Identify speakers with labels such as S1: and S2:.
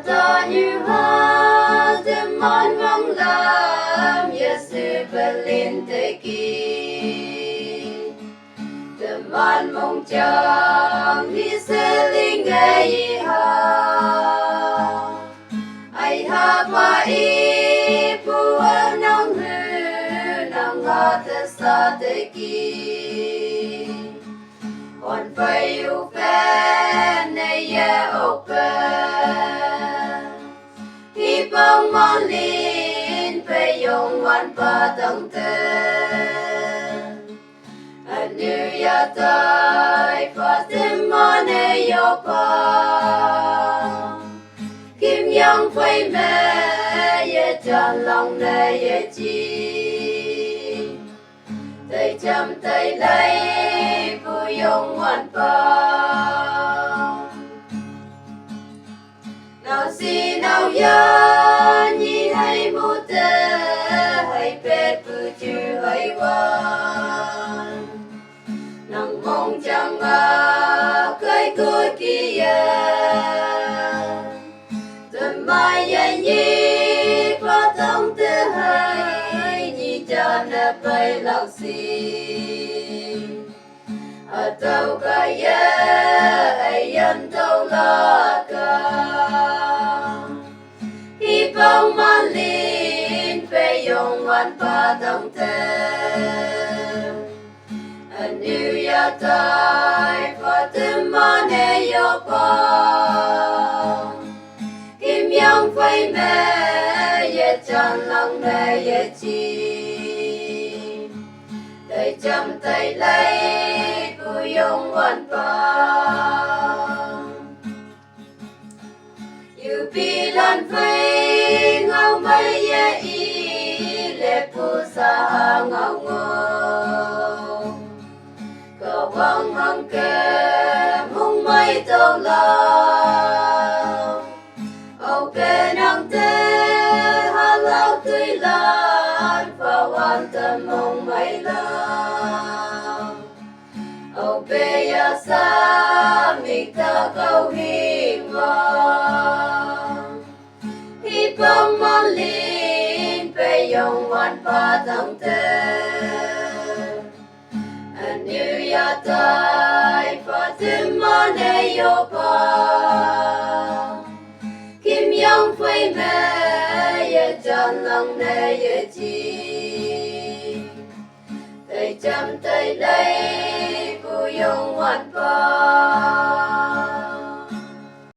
S1: ta như ha tem man mong lam Yesu berlin te ki tem man mong chang ni seling ai ha pa i pu nong hu nong ha te sa te ki on phải u phe này ya open hi bang mon lin pe yong wan pa tang te anu ya tai pa tem mon e yo pa kim yang phai me ye chan long ne ye chi tay chăm tay lấy bu yong wan pa nào si nào ya ni hay mu te hay pet bu chu hay wan nang mong chang a kai ko kia tâm mai ya ni pa tong te hay ni cha na pai lao si a tau ka ya ai yan tau la ka hi bang man lin pe yong wan pa tong te a new ya tai pa tem man e yo pa kim yang phai me ye chan lang me ye chi tay chăm tay lấy bu yong wan pa you be lan phai ngao mai ye i le pu sa ngao ngo ka wang hang ke mong mai tao la au ke nang te ha lao tui lan fa wan tâm mong mai la au pe ya sa mi ta câu hi hi bang mon lin pe yong wan pa tang te and you ya tai fa tim mon e yo pa kim yang phai me ye chan lang ne ye chi tay chăm tay lấy